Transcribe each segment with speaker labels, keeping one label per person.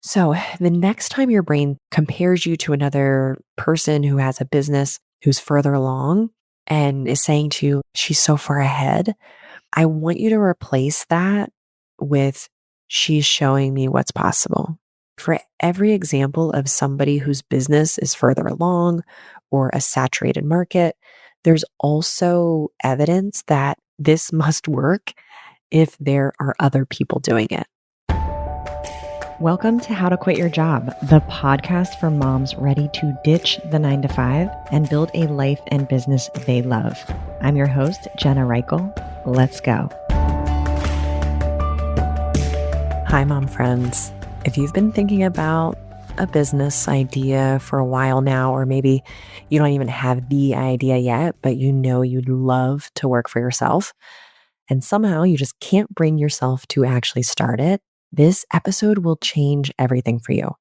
Speaker 1: So, the next time your brain compares you to another person who has a business who's further along and is saying to you, she's so far ahead, I want you to replace that with, she's showing me what's possible. For every example of somebody whose business is further along or a saturated market, there's also evidence that this must work if there are other people doing it. Welcome to How to Quit Your Job, the podcast for moms ready to ditch the 9-to-5 and build a life and business they love. I'm your host, Jenna Reichel. Let's go. Hi, mom friends. If you've been thinking about a business idea for a while now, or maybe you don't even have the idea yet, but you know you'd love to work for yourself, and somehow you just can't bring yourself to actually start it, this episode will change everything for you.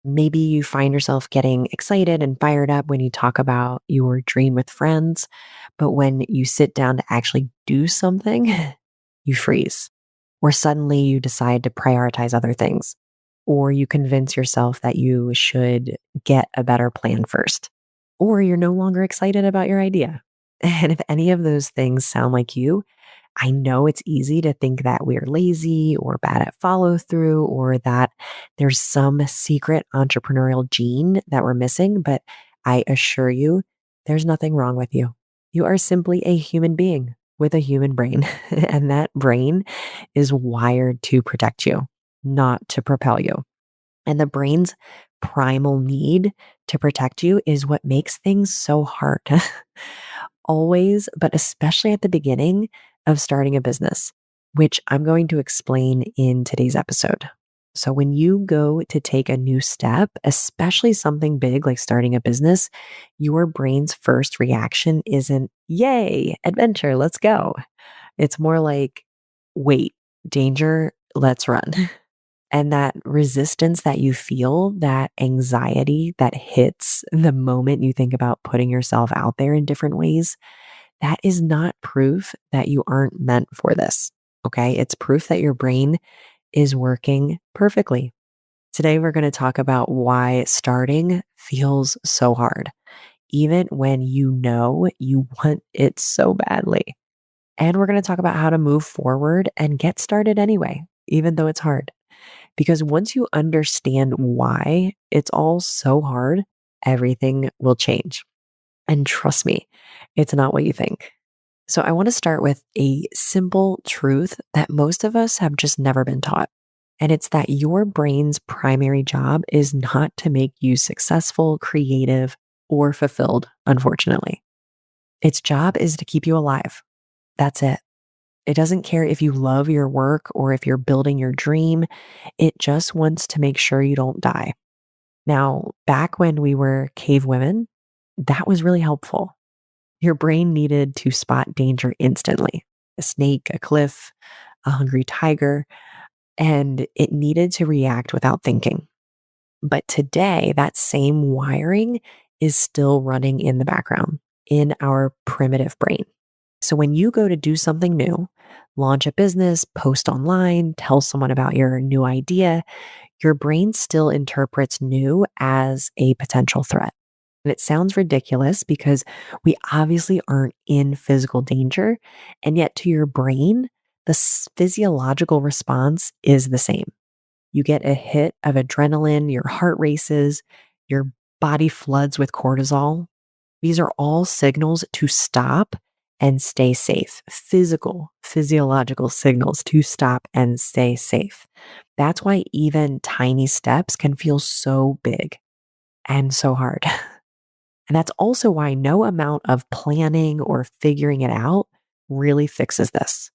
Speaker 1: Maybe you find yourself getting excited and fired up when you talk about your dream with friends, but when you sit down to actually do something, you freeze. Or suddenly you decide to prioritize other things. Or you convince yourself that you should get a better plan first. Or you're no longer excited about your idea. And if any of those things sound like you, I know it's easy to think that we're lazy or bad at follow through or that there's some secret entrepreneurial gene that we're missing, but I assure you, there's nothing wrong with you. You are simply a human being with a human brain, and that brain is wired to protect you, not to propel you. And the brain's primal need to protect you is what makes things so hard. Always, but especially at the beginning of starting a business, which I'm going to explain in today's episode. So, when you go to take a new step, especially something big like starting a business, your brain's first reaction isn't, yay, adventure, let's go. It's more like, wait, danger, let's run. And that resistance that you feel, that anxiety that hits the moment you think about putting yourself out there in different ways, that is not proof that you aren't meant for this. Okay. It's proof that your brain is working perfectly. Today, we're going to talk about why starting feels so hard, even when you know you want it so badly. And we're going to talk about how to move forward and get started anyway, even though it's hard. Because once you understand why it's all so hard, everything will change. And trust me, it's not what you think. So I want to start with a simple truth that most of us have just never been taught. And it's that your brain's primary job is not to make you successful, creative, or fulfilled, unfortunately. Its job is to keep you alive. That's it. It doesn't care if you love your work or if you're building your dream. It just wants to make sure you don't die. Now, back when we were cave women, that was really helpful. Your brain needed to spot danger instantly, a snake, a cliff, a hungry tiger, and it needed to react without thinking. But today, that same wiring is still running in the background in our primitive brain. So when you go to do something new, launch a business, post online, tell someone about your new idea, your brain still interprets new as a potential threat. And it sounds ridiculous because we obviously aren't in physical danger. And yet, to your brain, the physiological response is the same. You get a hit of adrenaline, your heart races, your body floods with cortisol. These are all signals to stop and stay safe. Physiological signals to stop and stay safe. That's why even tiny steps can feel so big and so hard. And that's also why no amount of planning or figuring it out really fixes this.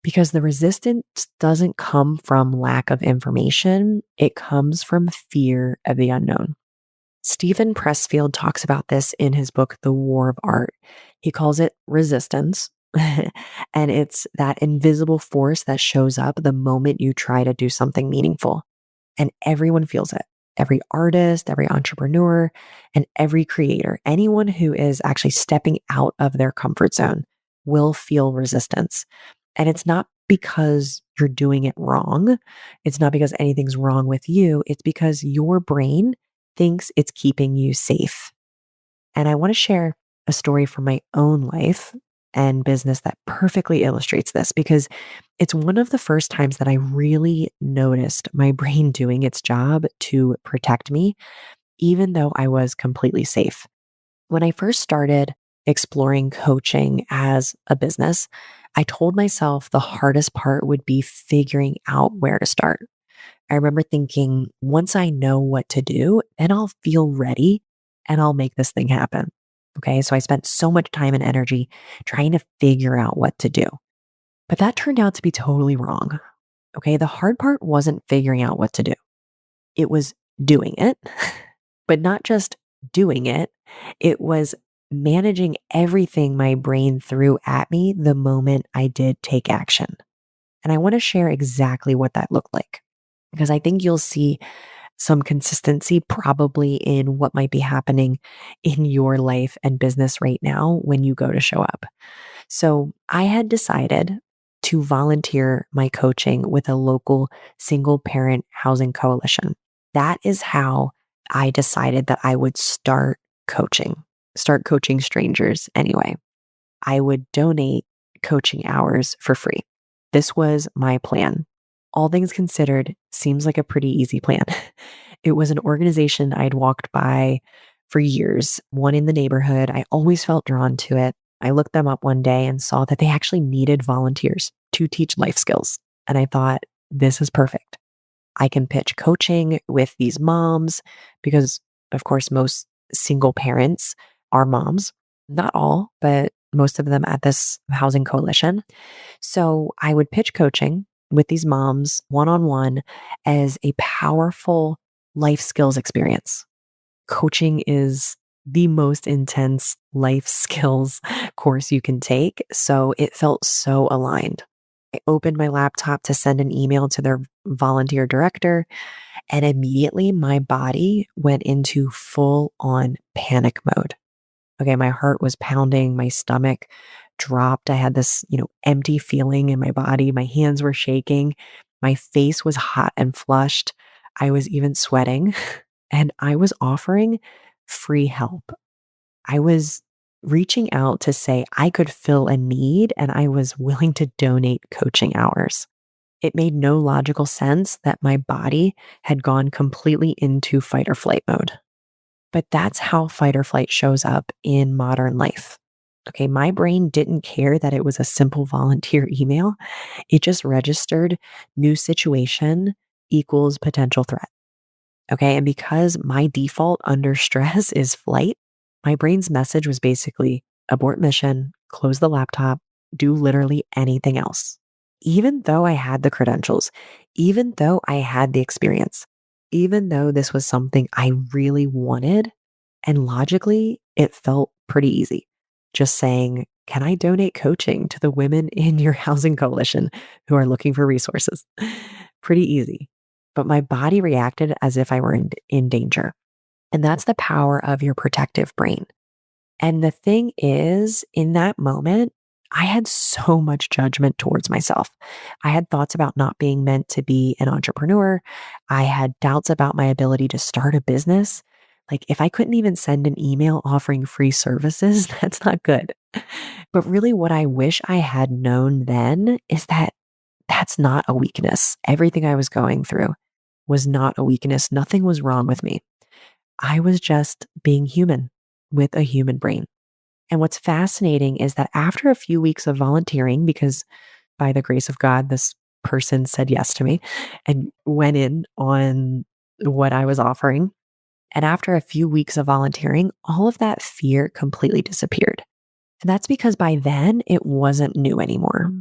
Speaker 1: Because the resistance doesn't come from lack of information, it comes from fear of the unknown. Stephen Pressfield talks about this in his book, The War of Art. He calls it resistance. And it's that invisible force that shows up the moment you try to do something meaningful. And everyone feels it. Every artist, every entrepreneur, and every creator, anyone who is actually stepping out of their comfort zone will feel resistance. And it's not because you're doing it wrong. It's not because anything's wrong with you. It's because your brain thinks it's keeping you safe. And I want to share a story from my own life and business that perfectly illustrates this because it's one of the first times that I really noticed my brain doing its job to protect me, even though I was completely safe. When I first started exploring coaching as a business, I told myself the hardest part would be figuring out where to start. I remember thinking, once I know what to do, then I'll feel ready and I'll make this thing happen. Okay. So I spent so much time and energy trying to figure out what to do. But that turned out to be totally wrong. Okay. The hard part wasn't figuring out what to do, it was doing it, but not just doing it, it was managing everything my brain threw at me the moment I did take action. And I want to share exactly what that looked like because I think you'll see some consistency probably in what might be happening in your life and business right now when you go to show up. So I had decided to volunteer my coaching with a local single parent housing coalition. That is how I decided that I would start coaching strangers anyway. I would donate coaching hours for free. This was my plan. All things considered, seems like a pretty easy plan. It was an organization I'd walked by for years, one in the neighborhood. I always felt drawn to it. I looked them up one day and saw that they actually needed volunteers to teach life skills. And I thought, this is perfect. I can pitch coaching with these moms because, of course, most single parents are moms. Not all, but most of them at this housing coalition. So I would pitch coaching with these moms one on one as a powerful life skills experience. Coaching is the most intense life skills course you can take. So it felt so aligned. I opened my laptop to send an email to their volunteer director, and immediately my body went into full on panic mode. Okay, my heart was pounding, my stomach dropped. I had this, empty feeling in my body. My hands were shaking. My face was hot and flushed. I was even sweating, and I was offering free help. I was reaching out to say I could fill a need and I was willing to donate coaching hours. It made no logical sense that my body had gone completely into fight or flight mode. But that's how fight or flight shows up in modern life. Okay, my brain didn't care that it was a simple volunteer email. It just registered new situation equals potential threat. Okay, and because my default under stress is flight, my brain's message was basically abort mission, close the laptop, do literally anything else. Even though I had the credentials, even though I had the experience, even though this was something I really wanted, and logically, it felt pretty easy. Just saying, can I donate coaching to the women in your housing coalition who are looking for resources? Pretty easy. But my body reacted as if I were in danger. And that's the power of your protective brain. And the thing is, in that moment, I had so much judgment towards myself. I had thoughts about not being meant to be an entrepreneur. I had doubts about my ability to start a business. Like, if I couldn't even send an email offering free services, that's not good. But really, what I wish I had known then is that that's not a weakness. Everything I was going through was not a weakness. Nothing was wrong with me. I was just being human with a human brain. And what's fascinating is that after a few weeks of volunteering, because by the grace of God, this person said yes to me and went in on what I was offering. And after a few weeks of volunteering, all of that fear completely disappeared. And that's because by then it wasn't new anymore.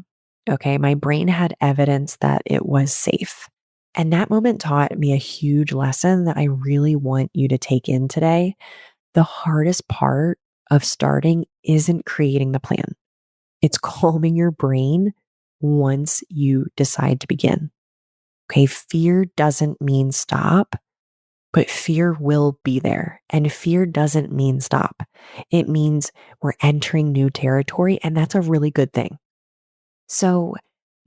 Speaker 1: Okay. My brain had evidence that it was safe. And that moment taught me a huge lesson that I really want you to take in today. The hardest part of starting isn't creating the plan, it's calming your brain once you decide to begin. Okay. Fear doesn't mean stop, but fear will be there. And fear doesn't mean stop. It means we're entering new territory, and that's a really good thing. So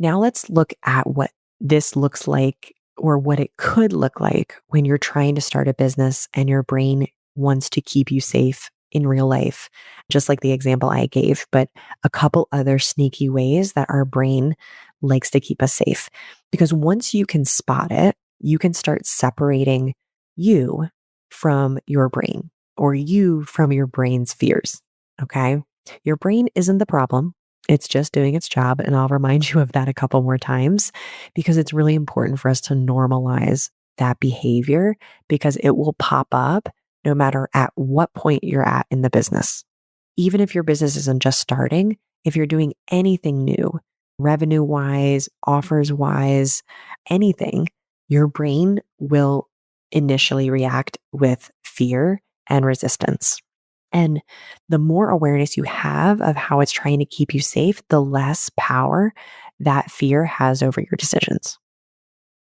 Speaker 1: Now let's look at what this looks like or what it could look like when you're trying to start a business and your brain wants to keep you safe in real life, just like the example I gave, but a couple other sneaky ways that our brain likes to keep us safe. Because once you can spot it, you can start separating you from your brain or you from your brain's fears. Okay. Your brain isn't the problem. It's just doing its job. And I'll remind you of that a couple more times because it's really important for us to normalize that behavior because it will pop up no matter at what point you're at in the business. Even if your business isn't just starting, if you're doing anything new, revenue wise, offers wise, anything, your brain will initially react with fear and resistance. And the more awareness you have of how it's trying to keep you safe, the less power that fear has over your decisions.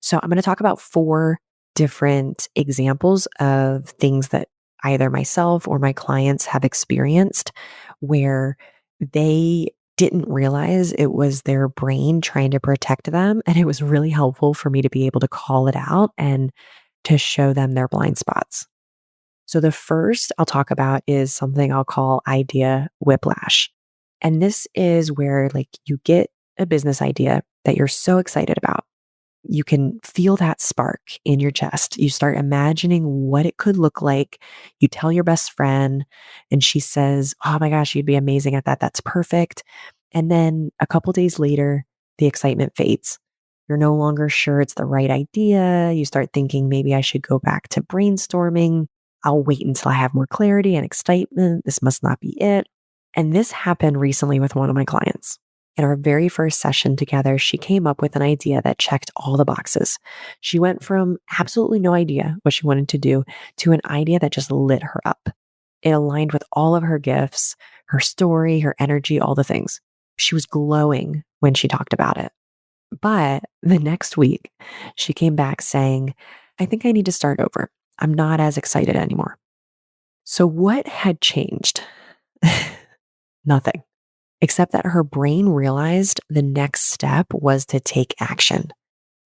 Speaker 1: So, I'm going to talk about four different examples of things that either myself or my clients have experienced where they didn't realize it was their brain trying to protect them. And it was really helpful for me to be able to call it out and to show them their blind spots. So the first I'll talk about is something I'll call idea whiplash. And this is where like you get a business idea that you're so excited about. You can feel that spark in your chest. You start imagining what it could look like. You tell your best friend and she says, "Oh my gosh, you'd be amazing at that. That's perfect." And then a couple days later, the excitement fades. You're no longer sure it's the right idea. You start thinking maybe I should go back to brainstorming. I'll wait until I have more clarity and excitement. This must not be it. And this happened recently with one of my clients. In our very first session together, she came up with an idea that checked all the boxes. She went from absolutely no idea what she wanted to do to an idea that just lit her up. It aligned with all of her gifts, her story, her energy, all the things. She was glowing when she talked about it. But the next week, she came back saying, "I think I need to start over. I'm not as excited anymore." So, what had changed? Nothing, except that her brain realized the next step was to take action.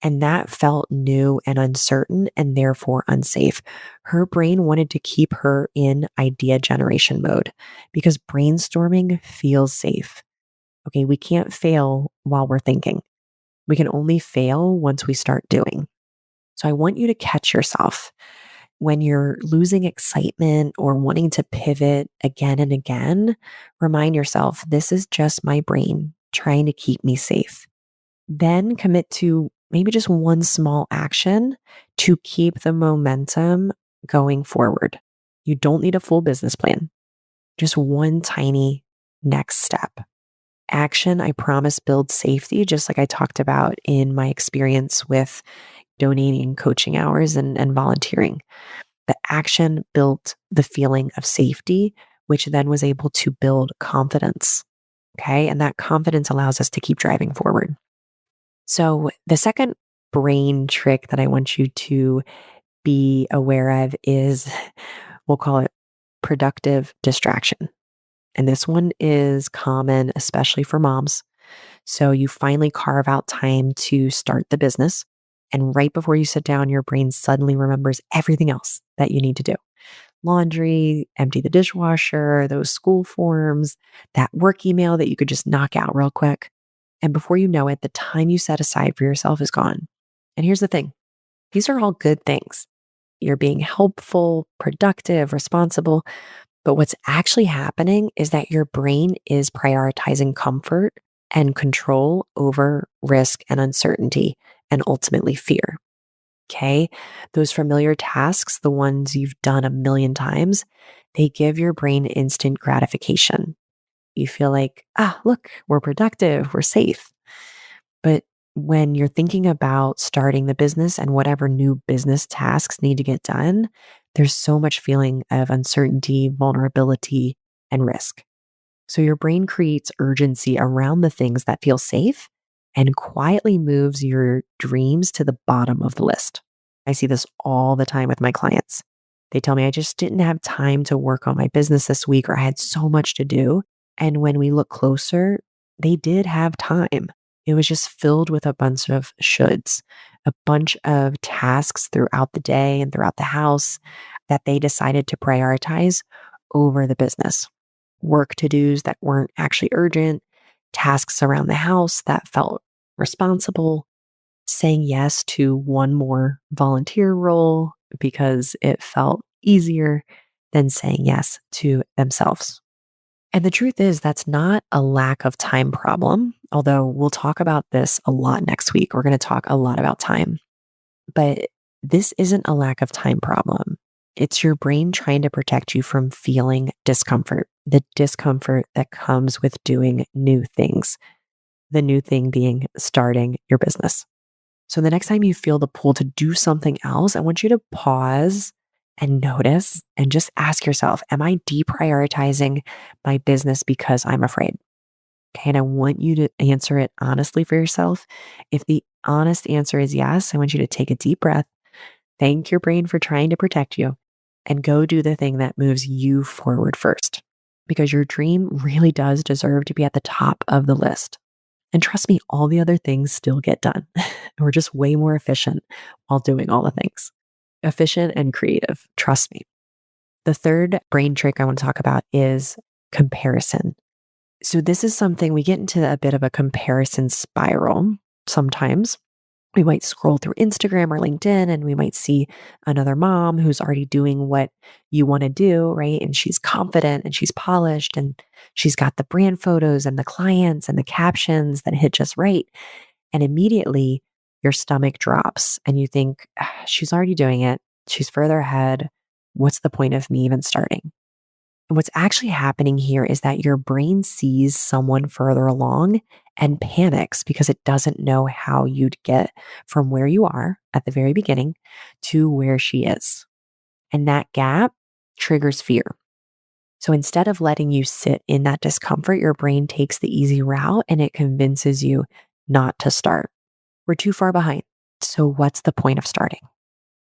Speaker 1: And that felt new and uncertain and therefore unsafe. Her brain wanted to keep her in idea generation mode because brainstorming feels safe. Okay, we can't fail while we're thinking. We can only fail once we start doing. So I want you to catch yourself when you're losing excitement or wanting to pivot again and again. Remind yourself, this is just my brain trying to keep me safe. Then commit to maybe just one small action to keep the momentum going forward. You don't need a full business plan, just one tiny next step. Action, I promise, builds safety, just like I talked about in my experience with donating coaching hours and volunteering. The action built the feeling of safety, which then was able to build confidence. Okay. And that confidence allows us to keep driving forward. So, the second brain trick that I want you to be aware of is we'll call it productive distraction. And this one is common, especially for moms. So, you finally carve out time to start the business. And right before you sit down, your brain suddenly remembers everything else that you need to do: laundry, empty the dishwasher, those school forms, that work email that you could just knock out real quick. And before you know it, the time you set aside for yourself is gone. And here's the thing: these are all good things. You're being helpful, productive, responsible. But what's actually happening is that your brain is prioritizing comfort and control over risk and uncertainty and ultimately fear. Okay. Those familiar tasks, the ones you've done a million times, they give your brain instant gratification. You feel like, look, we're productive, we're safe. But when you're thinking about starting the business and whatever new business tasks need to get done, there's so much feeling of uncertainty, vulnerability, and risk. So your brain creates urgency around the things that feel safe and quietly moves your dreams to the bottom of the list. I see this all the time with my clients. They tell me, "I just didn't have time to work on my business this week," or "I had so much to do." And when we look closer, they did have time. It was just filled with a bunch of shoulds, a bunch of tasks throughout the day and throughout the house that they decided to prioritize over the business. Work to dos that weren't actually urgent, tasks around the house that felt responsible, saying yes to one more volunteer role because it felt easier than saying yes to themselves. And the truth is, that's not a lack of time problem, although we'll talk about this a lot next week. We're going to talk a lot about time, but this isn't a lack of time problem. It's your brain trying to protect you from feeling discomfort, the discomfort that comes with doing new things, the new thing being starting your business. So the next time you feel the pull to do something else, I want you to pause and notice and just ask yourself, am I deprioritizing my business because I'm afraid? Okay. And I want you to answer it honestly for yourself. If the honest answer is yes, I want you to take a deep breath, thank your brain for trying to protect you, and go do the thing that moves you forward first. Because your dream really does deserve to be at the top of the list. And trust me, all the other things still get done. We're just way more efficient while doing all the things. Efficient and creative, trust me. The third brain trick I want to talk about is comparison. So, this is something we get into a bit of a comparison spiral sometimes. We might scroll through Instagram or LinkedIn and we might see another mom who's already doing what you want to do, right? And she's confident and she's polished and she's got the brand photos and the clients and the captions that hit just right. And immediately your stomach drops and you think, she's already doing it. She's further ahead. What's the point of me even starting? And what's actually happening here is that your brain sees someone further along and panics because it doesn't know how you'd get from where you are at the very beginning to where she is. And that gap triggers fear. So instead of letting you sit in that discomfort, your brain takes the easy route and it convinces you not to start. We're too far behind. So what's the point of starting?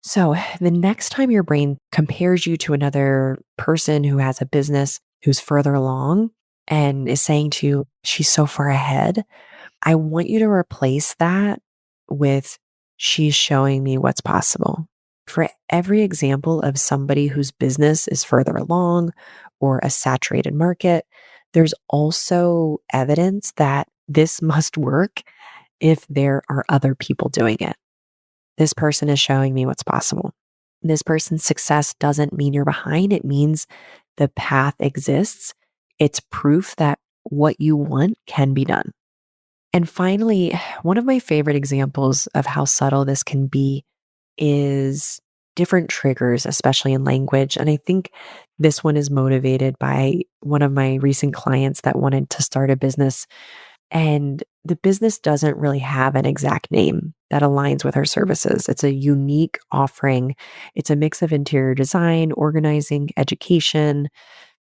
Speaker 1: So the next time your brain compares you to another person who has a business who's further along and is saying to you, she's so far ahead, I want you to replace that with, she's showing me what's possible. For every example of somebody whose business is further along or a saturated market, there's also evidence that this must work if there are other people doing it. This person is showing me what's possible. This person's success doesn't mean you're behind. It means the path exists. It's proof that what you want can be done. And finally, one of my favorite examples of how subtle this can be is different triggers, especially in language. And I think this one is motivated by one of my recent clients that wanted to start a business. And the business doesn't really have an exact name that aligns with her services. It's a unique offering. It's a mix of interior design, organizing, education,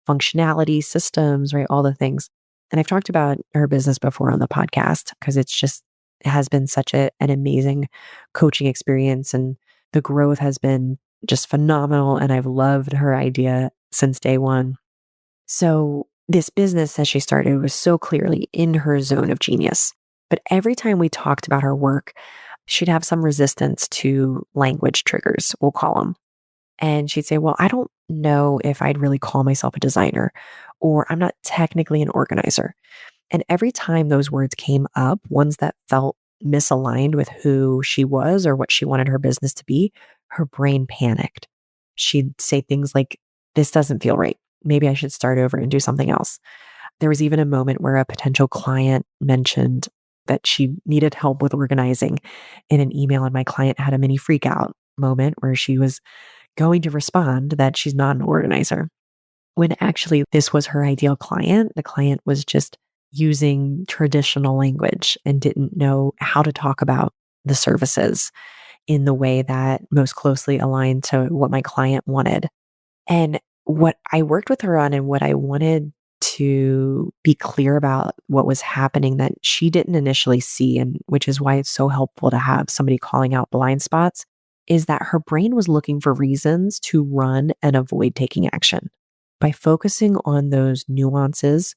Speaker 1: functionality, systems, right? All the things. And I've talked about her business before on the podcast because it has been such an amazing coaching experience. And the growth has been just phenomenal. And I've loved her idea since day one. So this business that she started was so clearly in her zone of genius. But every time we talked about her work, she'd have some resistance to language triggers, we'll call them. And she'd say, well, I don't know if I'd really call myself a designer, or I'm not technically an organizer. And every time those words came up, ones that felt misaligned with who she was or what she wanted her business to be, her brain panicked. She'd say things like, this doesn't feel right. Maybe I should start over and do something else. There was even a moment where a potential client mentioned that she needed help with organizing in an email, and my client had a mini freak out moment where she was going to respond that she's not an organizer, when actually this was her ideal client. The client was just using traditional language and didn't know how to talk about the services in the way that most closely aligned to what my client wanted. And what I worked with her on and what I wanted to be clear about what was happening that she didn't initially see, and which is why it's so helpful to have somebody calling out blind spots, is that her brain was looking for reasons to run and avoid taking action. By focusing on those nuances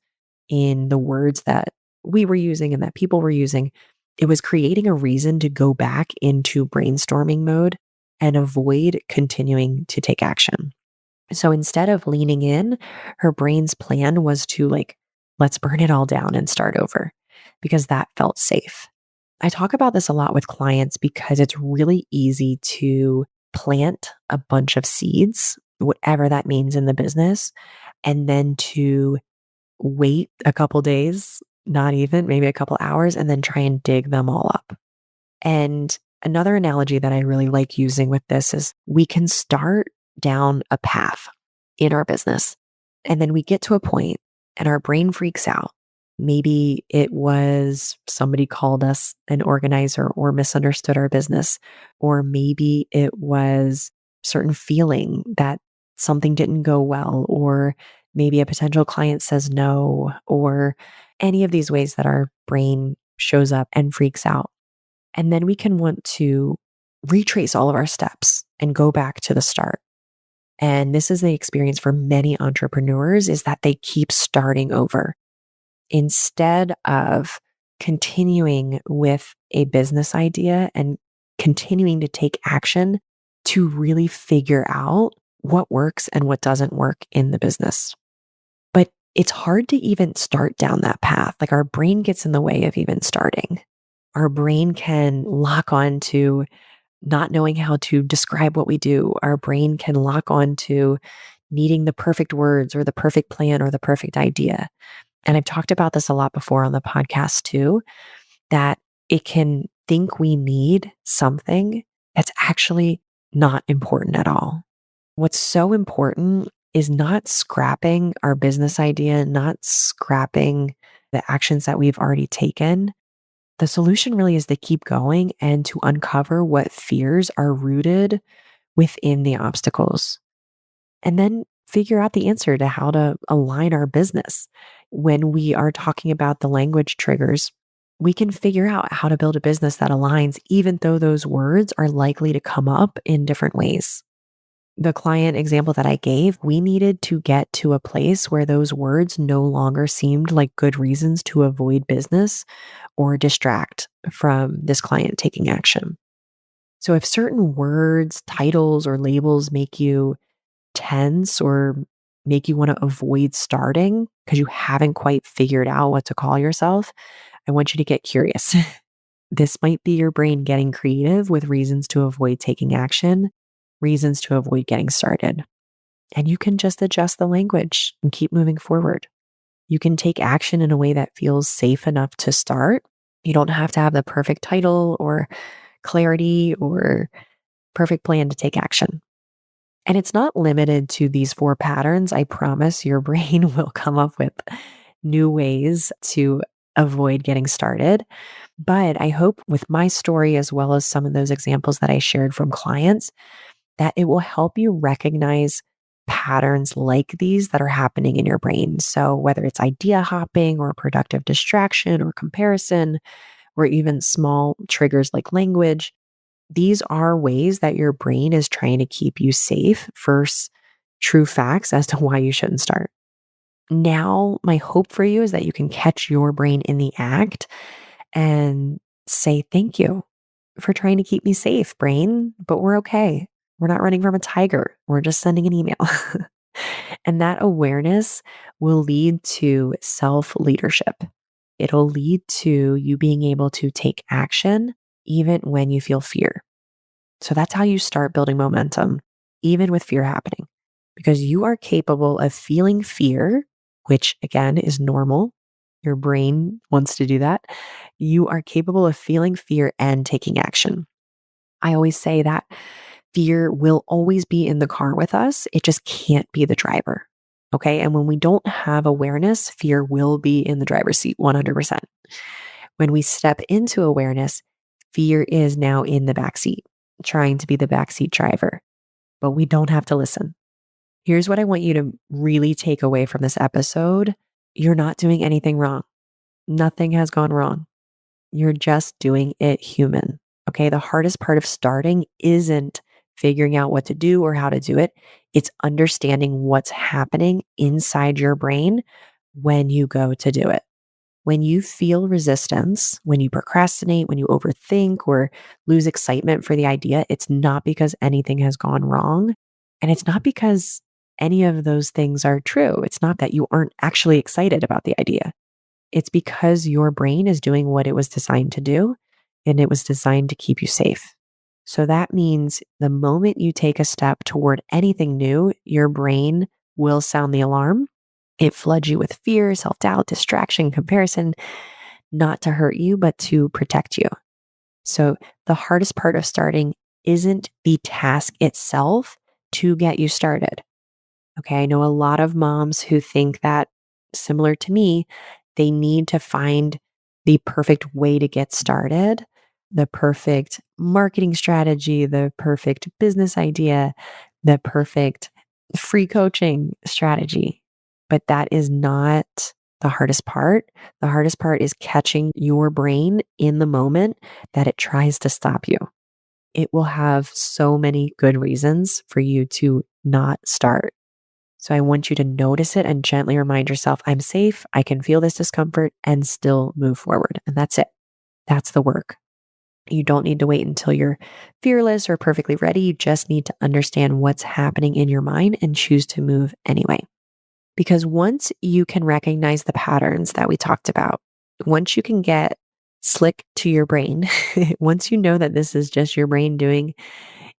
Speaker 1: in the words that we were using and that people were using, it was creating a reason to go back into brainstorming mode and avoid continuing to take action. So instead of leaning in, her brain's plan was to like, let's burn it all down and start over because that felt safe. I talk about this a lot with clients because it's really easy to plant a bunch of seeds, whatever that means in the business, and then to wait a couple days, not even, maybe a couple hours, and then try and dig them all up. And another analogy that I really like using with this is we can start down a path in our business, and then we get to a point and our brain freaks out. Maybe it was somebody called us an organizer or misunderstood our business, or maybe it was certain feeling that something didn't go well, or maybe a potential client says no, or any of these ways that our brain shows up and freaks out. And then we can want to retrace all of our steps and go back to the start. And this is the experience for many entrepreneurs is that they keep starting over instead of continuing with a business idea and continuing to take action to really figure out what works and what doesn't work in the business. But it's hard to even start down that path. Like our brain gets in the way of even starting. Our brain can lock on to not knowing how to describe what we do. Our brain can lock on to needing the perfect words or the perfect plan or the perfect idea. And I've talked about this a lot before on the podcast too, that it can think we need something that's actually not important at all. What's so important is not scrapping our business idea, not scrapping the actions that we've already taken. The solution really is to keep going and to uncover what fears are rooted within the obstacles, and then figure out the answer to how to align our business. When we are talking about the language triggers, we can figure out how to build a business that aligns, even though those words are likely to come up in different ways. The client example that I gave, we needed to get to a place where those words no longer seemed like good reasons to avoid business or distract from this client taking action. So if certain words, titles, or labels make you tense or make you want to avoid starting because you haven't quite figured out what to call yourself, I want you to get curious. This might be your brain getting creative with reasons to avoid taking action, reasons to avoid getting started. And you can just adjust the language and keep moving forward. You can take action in a way that feels safe enough to start. You don't have to have the perfect title or clarity or perfect plan to take action. And it's not limited to these four patterns. I promise your brain will come up with new ways to avoid getting started. But I hope with my story, as well as some of those examples that I shared from clients, that it will help you recognize patterns like these that are happening in your brain. So, whether it's idea hopping or productive distraction or comparison, or even small triggers like language, these are ways that your brain is trying to keep you safe versus true facts as to why you shouldn't start. Now, my hope for you is that you can catch your brain in the act and say, thank you for trying to keep me safe, brain, but we're okay. We're not running from a tiger. We're just sending an email. And that awareness will lead to self leadership. It'll lead to you being able to take action even when you feel fear. So that's how you start building momentum, even with fear happening, because you are capable of feeling fear, which again is normal. Your brain wants to do that. You are capable of feeling fear and taking action. I always say that fear will always be in the car with us. It just can't be the driver. Okay. And when we don't have awareness, fear will be in the driver's seat 100%. When we step into awareness, fear is now in the back seat, trying to be the backseat driver, but we don't have to listen. Here's what I want you to really take away from this episode. You're not doing anything wrong. Nothing has gone wrong. You're just doing it human. Okay. The hardest part of starting isn't figuring out what to do or how to do it. It's understanding what's happening inside your brain when you go to do it. When you feel resistance, when you procrastinate, when you overthink or lose excitement for the idea, it's not because anything has gone wrong. And it's not because any of those things are true. It's not that you aren't actually excited about the idea. It's because your brain is doing what it was designed to do, and it was designed to keep you safe. So that means the moment you take a step toward anything new, your brain will sound the alarm. It floods you with fear, self doubt, distraction, comparison, not to hurt you, but to protect you. So the hardest part of starting isn't the task itself to get you started. Okay. I know a lot of moms who think that, similar to me, they need to find the perfect way to get started, the perfect marketing strategy, the perfect business idea, the perfect free coaching strategy. But that is not the hardest part. The hardest part is catching your brain in the moment that it tries to stop you. It will have so many good reasons for you to not start. So I want you to notice it and gently remind yourself, I'm safe. I can feel this discomfort and still move forward. And that's it. That's the work. You don't need to wait until you're fearless or perfectly ready. You just need to understand what's happening in your mind and choose to move anyway. Because once you can recognize the patterns that we talked about, once you can get slick to your brain, once you know that this is just your brain doing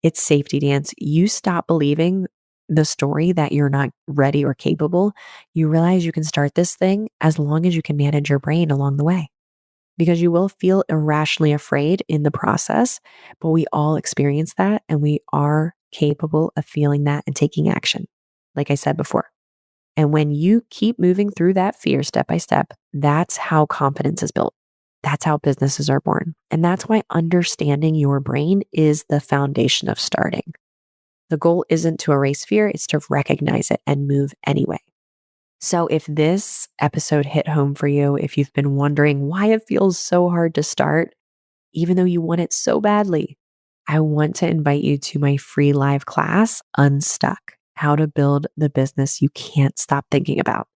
Speaker 1: its safety dance, you stop believing the story that you're not ready or capable. You realize you can start this thing as long as you can manage your brain along the way. Because you will feel irrationally afraid in the process, but we all experience that and we are capable of feeling that and taking action, like I said before. And when you keep moving through that fear step by step, that's how confidence is built. That's how businesses are born. And that's why understanding your brain is the foundation of starting. The goal isn't to erase fear, it's to recognize it and move anyway. So if this episode hit home for you, if you've been wondering why it feels so hard to start, even though you want it so badly, I want to invite you to my free live class, Unstuck: How to Build the Business You Can't Stop Thinking About.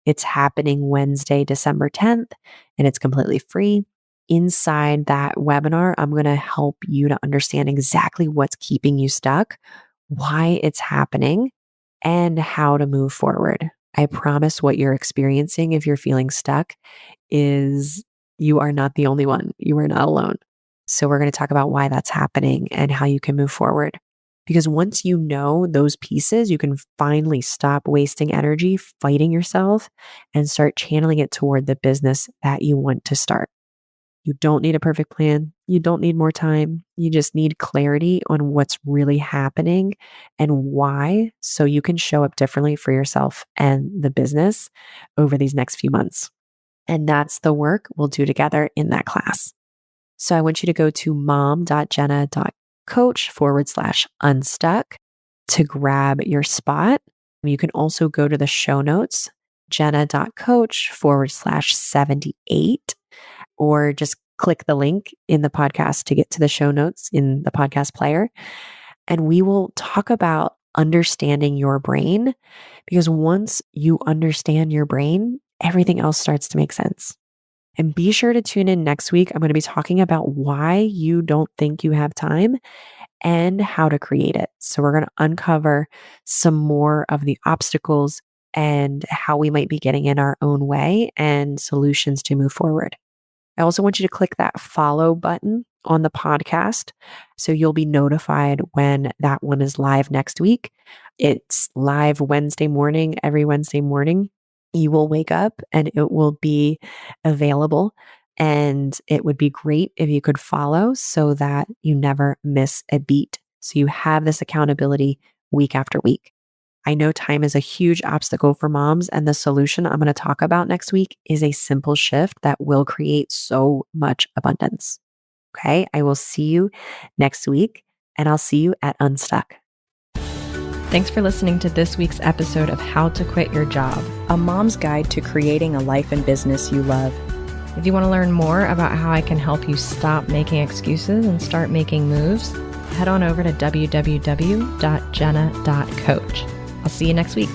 Speaker 1: It's happening Wednesday, December 10th, and it's completely free. Inside that webinar, I'm going to help you to understand exactly what's keeping you stuck, why it's happening, and how to move forward. I promise what you're experiencing if you're feeling stuck is you are not the only one. You are not alone. So we're going to talk about why that's happening and how you can move forward. Because once you know those pieces, you can finally stop wasting energy fighting yourself and start channeling it toward the business that you want to start. You don't need a perfect plan. You don't need more time. You just need clarity on what's really happening and why, so you can show up differently for yourself and the business over these next few months. And that's the work we'll do together in that class. So I want you to go to mom.jenna.coach/unstuck to grab your spot. You can also go to the show notes, jenna.coach/78, or just click the link in the podcast to get to the show notes in the podcast player. And we will talk about understanding your brain, because once you understand your brain, everything else starts to make sense. And be sure to tune in next week. I'm going to be talking about why you don't think you have time and how to create it. So we're going to uncover some more of the obstacles and how we might be getting in our own way and solutions to move forward. I also want you to click that follow button on the podcast so you'll be notified when that one is live next week. It's live Wednesday morning, every Wednesday morning. You will wake up and it will be available. And it would be great if you could follow so that you never miss a beat. So you have this accountability week after week. I know time is a huge obstacle for moms, and the solution I'm going to talk about next week is a simple shift that will create so much abundance. Okay, I will see you next week, and I'll see you at Unstuck.
Speaker 2: Thanks for listening to this week's episode of How to Quit Your Job, a mom's guide to creating a life and business you love. If you want to learn more about how I can help you stop making excuses and start making moves, head on over to www.jenna.coach. I'll see you next week.